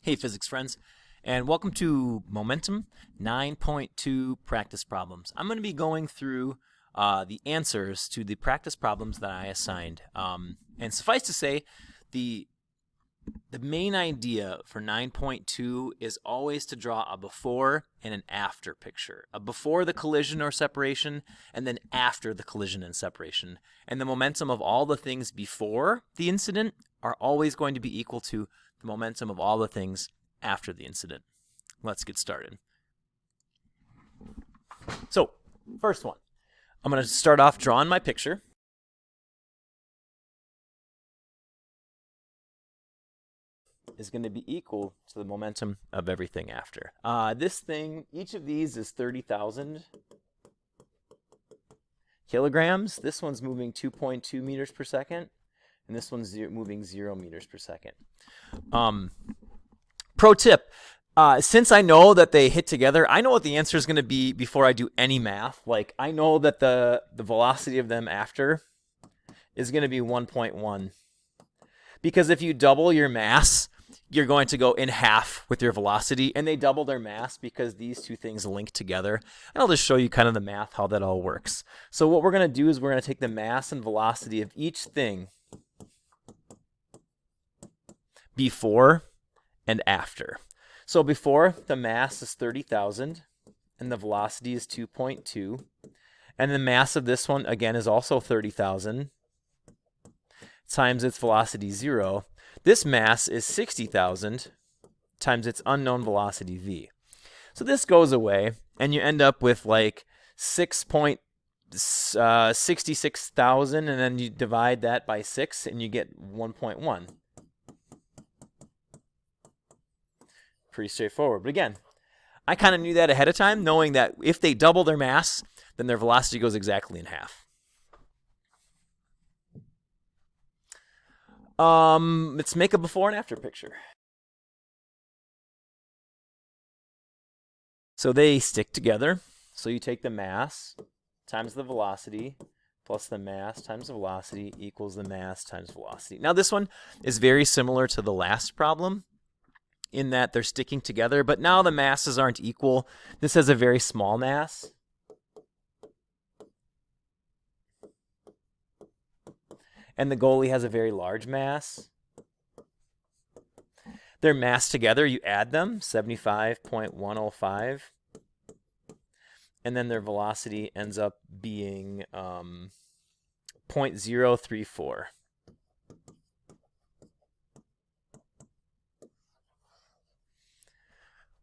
Hey physics friends, and welcome to Momentum 9.2 practice problems. I'm going to be going through the answers to the practice problems that I assigned. And suffice to say, the main idea for 9.2 is always to draw a before and an after picture. A before the collision or separation, and then after the collision and separation. And the momentum of all the things before the incident are always going to be equal to the momentum of all the things after the incident. Let's get started. So, first one. I'm going to start off drawing my picture. Is going to be equal to the momentum of everything after. This thing, each of these is 30,000 kilograms. This one's moving 2.2 meters per second, and this one's moving 0 meters per second. Pro tip, since I know that they hit together, I know what the answer is going to be before I do any math. Like, I know that the velocity of them after is going to be 1.1. Because if you double your mass, you're going to go in half with your velocity, and they double their mass because these two things link together. And I'll just show you kind of the math, how that all works. So what we're going to do is we're going to take the mass and velocity of each thing before and after. So before, the mass is 30,000 and the velocity is 2.2. And the mass of this one, again, is also 30,000 times its velocity 0. This mass is 60,000 times its unknown velocity v. So this goes away, and you end up with like 6.66,000, and then you divide that by 6, and you get 1.1. Pretty straightforward. But again, I kind of knew that ahead of time, knowing that if they double their mass, then their velocity goes exactly in half. Let's make a before and after picture. So they stick together. So you take the mass times the velocity plus the mass times the velocity equals the mass times velocity. Now this one is very similar to the last problem in that they're sticking together, but now the masses aren't equal. This has a very small mass. And the goalie has a very large mass. Their mass together, you add them, 75.105. And then their velocity ends up being 0.034.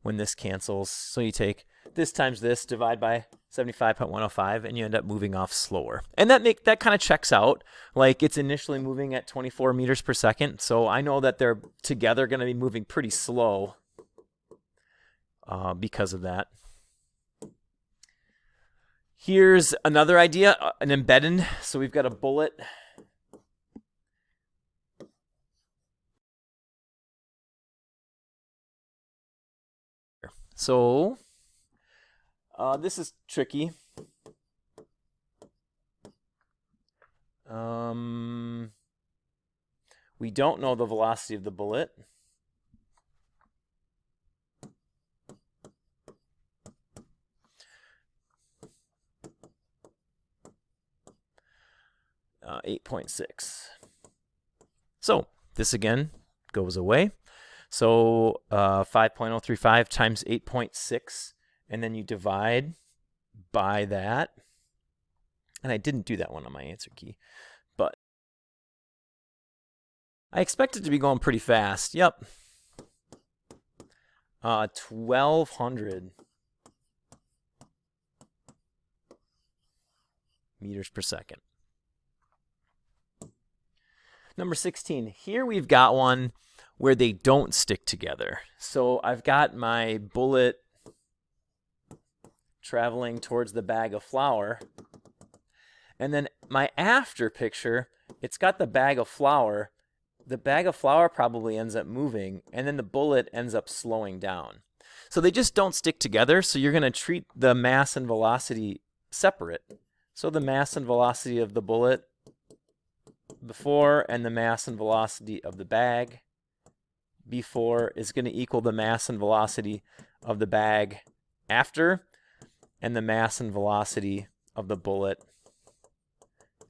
When this cancels, so you take this times this, divide by 75.105, and you end up moving off slower. And that kind of checks out. Like, it's initially moving at 24 meters per second, so I know that they're together going to be moving pretty slow because of that. Here's another idea, an embedded. So we've got a bullet. So this is tricky. We don't know the velocity of the bullet. Uh, 8.6. So this again goes away. So 5.035 times 8.6, and then you divide by that. And I didn't do that one on my answer key, but I expect it to be going pretty fast. Yep. 1,200 meters per second. Number 16. Here we've got one where they don't stick together. So I've got my bullet traveling towards the bag of flour. And then my after picture, it's got the bag of flour. The bag of flour probably ends up moving, and then the bullet ends up slowing down. So they just don't stick together, so you're going to treat the mass and velocity separate. So the mass and velocity of the bullet before and the mass and velocity of the bag before is going to equal the mass and velocity of the bag after, and the mass and velocity of the bullet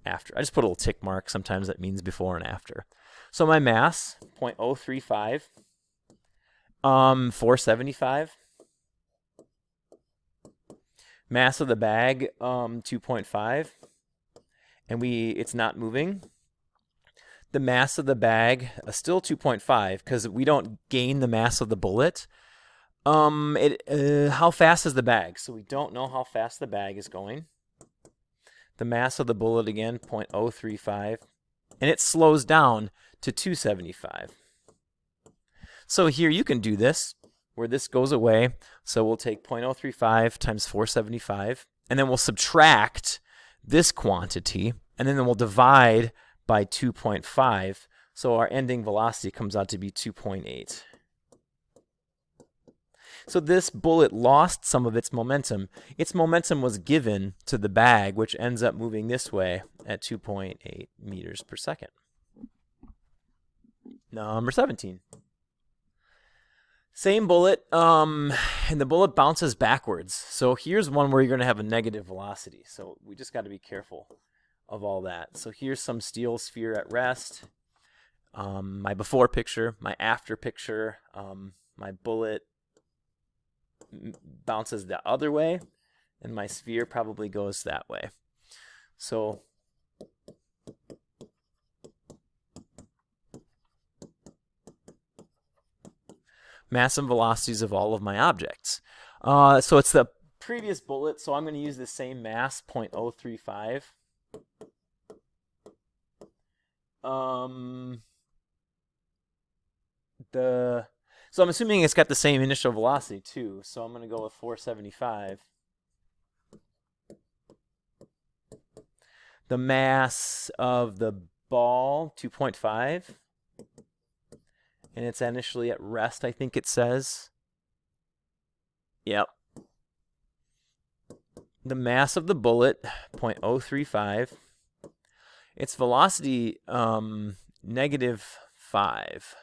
after. I just put a little tick mark. Sometimes that means before and after. So my mass, 0.035, 475. Mass of the bag, 2.5. And it's not moving. The mass of the bag, still 2.5, because we don't gain the mass of the bullet. How fast is the bag? So we don't know how fast the bag is going. The mass of the bullet, again, 0.035. And it slows down to 275. So here you can do this, where this goes away. So we'll take 0.035 times 475, and then we'll subtract this quantity, and then we'll divide by 2.5. So our ending velocity comes out to be 2.8. So this bullet lost some of its momentum. Its momentum was given to the bag, which ends up moving this way at 2.8 meters per second. Number 17. Same bullet, and the bullet bounces backwards. So here's one where you're going to have a negative velocity. So we just got to be careful of all that. So here's some steel sphere at rest. My before picture, my after picture, my bullet bounces the other way, and my sphere probably goes that way. So mass and velocities of all of my objects. So it's the previous bullet, so I'm going to use the same mass, 0.035. So I'm assuming it's got the same initial velocity too, so I'm going to go with 475. The mass of the ball, 2.5. And it's initially at rest, I think it says. Yep. The mass of the bullet, 0.035. Its velocity, -5.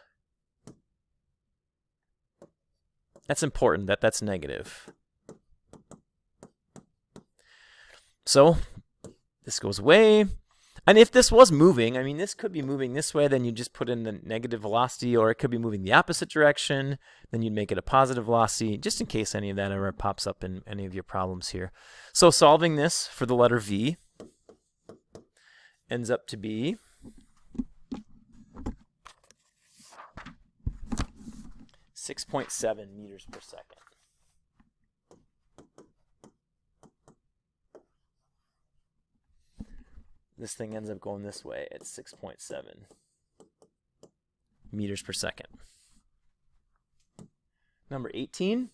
That's important that that's negative. So this goes away. And if this was moving, I mean, this could be moving this way, then you just put in the negative velocity, or it could be moving the opposite direction, then you'd make it a positive velocity, just in case any of that ever pops up in any of your problems here. So solving this for the letter V ends up to be 6.7 meters per second. This thing ends up going this way at 6.7 meters per second. Number 18.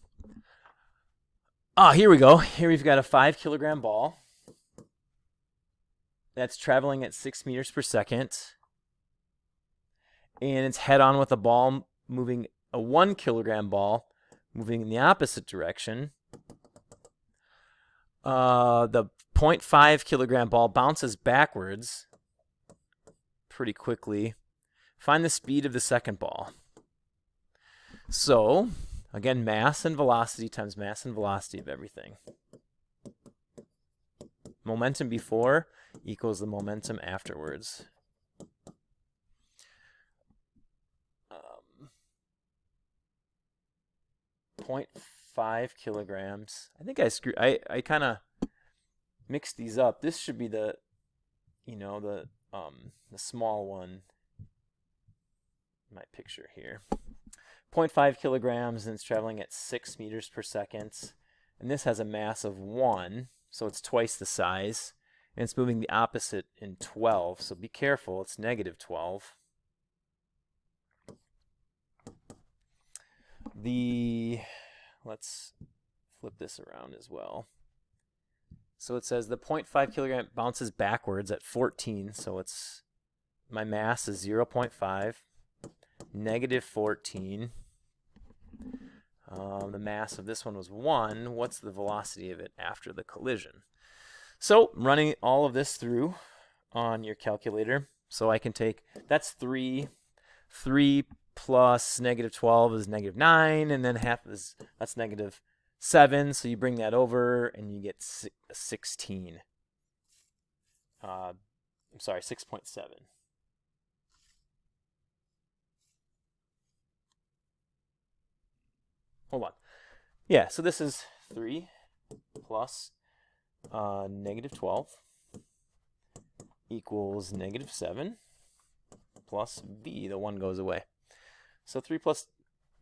Here we go. Here we've got a 5 kilogram ball that's traveling at 6 meters per second. And it's head on with a ball moving, a 1 kilogram ball moving in the opposite direction. The 0.5 kilogram ball bounces backwards pretty quickly. Find the speed of the second ball. So, again, mass and velocity times mass and velocity of everything. Momentum before equals the momentum afterwards. 0.5 kilograms. I think I kind of mixed these up. This should be the small one. My picture here. 0.5 kilograms, and it's traveling at 6 meters per second. And this has a mass of 1, so it's twice the size. And it's moving the opposite in 12, so be careful. It's -12. Let's flip this around as well. So it says the 0.5 kilogram bounces backwards at 14, so my mass is 0.5, -14. The mass of this one was 1. What's the velocity of it after the collision? So running all of this through on your calculator, so I can take, that's 3 plus negative 12 is negative 9, and then half is, that's negative 7, so you bring that over and you get 16. I'm sorry, 6.7. Hold on. Yeah, so this is 3 plus negative 12 equals negative 7 plus v. The 1 goes away. So 3 plus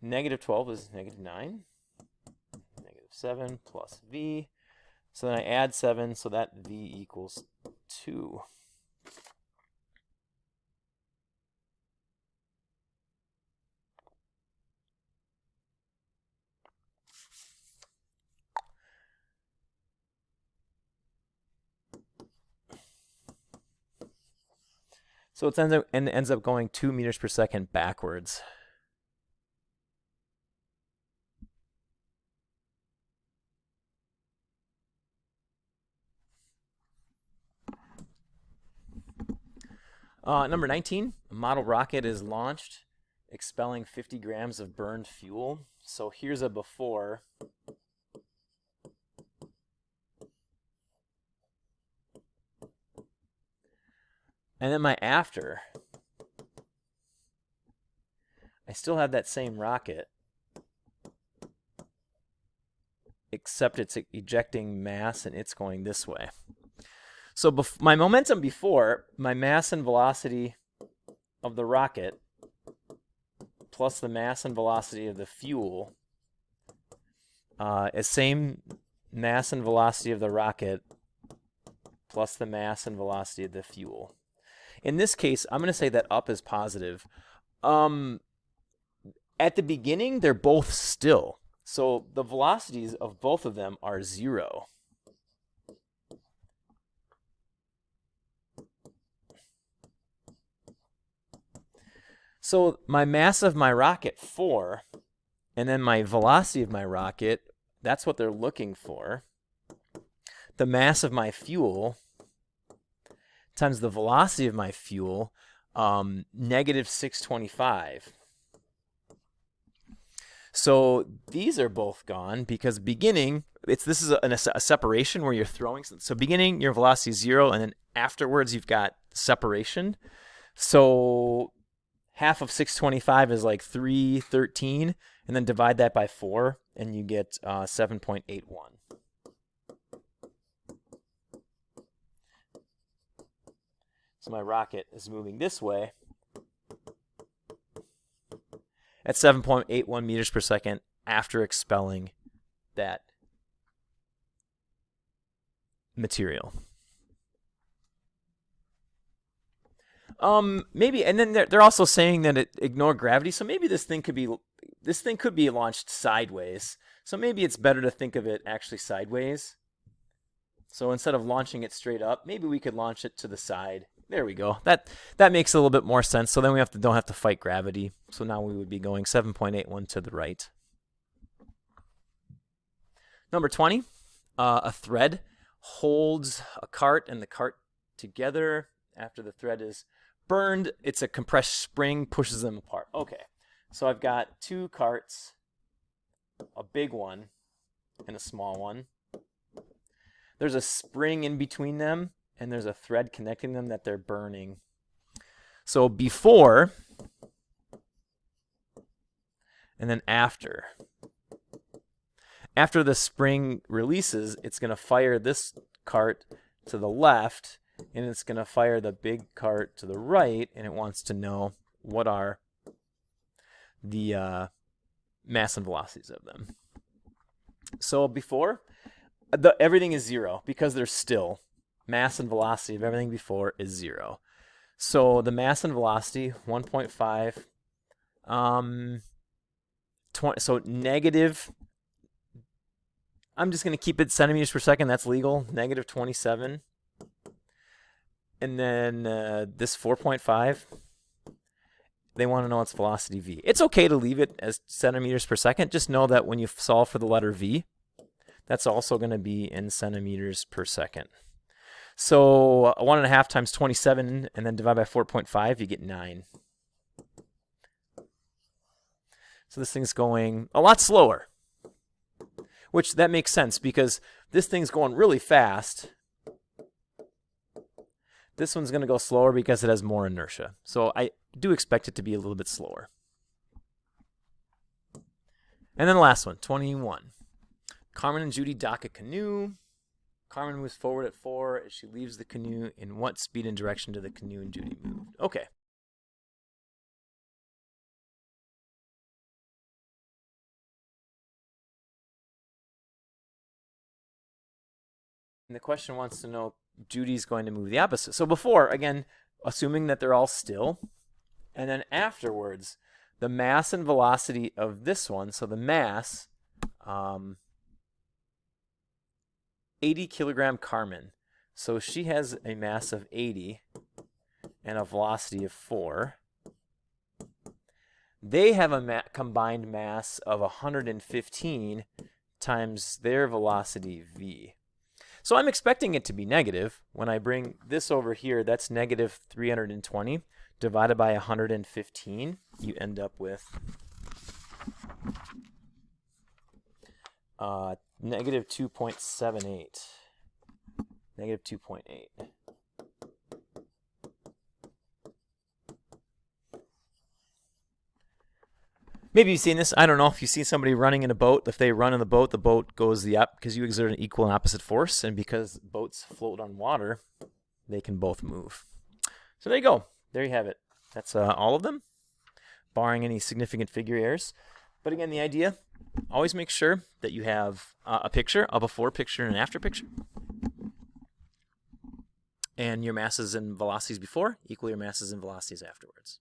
negative 12 is negative 9. Negative 7 plus v. So then I add 7, so that v equals 2. So it ends up going 2 meters per second backwards. Number 19, a model rocket is launched, expelling 50 grams of burned fuel. So here's a before. And then my after. I still have that same rocket, except it's ejecting mass and it's going this way. So my momentum before, my mass and velocity of the rocket plus the mass and velocity of the fuel is same mass and velocity of the rocket plus the mass and velocity of the fuel. In this case, I'm going to say that up is positive. At the beginning, they're both still. So the velocities of both of them are 0. So my mass of my rocket, 4, and then my velocity of my rocket, that's what they're looking for. The mass of my fuel times the velocity of my fuel, negative 625. So these are both gone because beginning, this is a separation where you're throwing. So beginning, your velocity is 0, and then afterwards you've got separation. So half of 625 is like 313, and then divide that by 4, and you get 7.81. So my rocket is moving this way at 7.81 meters per second after expelling that material. Maybe, and then they're also saying that it ignore gravity. So maybe this thing could be launched sideways. So maybe it's better to think of it actually sideways. So instead of launching it straight up, maybe we could launch it to the side. There we go. That makes a little bit more sense. So then we don't have to fight gravity. So now we would be going 7.81 to the right. Number 20, a thread holds a cart and the cart together. After the thread is burned, it's a compressed spring, pushes them apart. Okay, so I've got 2 carts, a big one and a small one. There's a spring in between them, and there's a thread connecting them that they're burning. So before and then after. After the spring releases, it's going to fire this cart to the left, and it's going to fire the big cart to the right, and it wants to know what are the mass and velocities of them. So before, everything is 0 because they're still. Mass and velocity of everything before is 0. So the mass and velocity, 1.5. So negative, I'm just going to keep it centimeters per second. That's legal. Negative 27. And then this 4.5, they want to know its velocity v. It's okay to leave it as centimeters per second. Just know that when you solve for the letter v, that's also going to be in centimeters per second. So 1.5 times 27, and then divide by 4.5, you get 9. So this thing's going a lot slower, which that makes sense because this thing's going really fast. This one's going to go slower because it has more inertia. So I do expect it to be a little bit slower. And then the last one, 21. Carmen and Judy dock a canoe. Carmen moves forward at 4 as she leaves the canoe. In what speed and direction do the canoe and Judy move? Okay. And the question wants to know Judy's going to move the opposite. So before, again, assuming that they're all still, and then afterwards, the mass and velocity of this one, so the mass, 80 kilogram Carmen. So she has a mass of 80 and a velocity of 4. They have a combined mass of 115 times their velocity v. So I'm expecting it to be negative. When I bring this over here, that's negative 320 divided by 115. You end up with negative 2.78. Negative 2.8. Maybe you've seen this. I don't know if you see somebody running in a boat. If they run in the boat goes because you exert an equal and opposite force, and because boats float on water, they can both move. So there you go. There you have it. That's all of them, barring any significant figure errors. But again, the idea, always make sure that you have a picture, a before picture and an after picture. And your masses and velocities before equal your masses and velocities afterwards.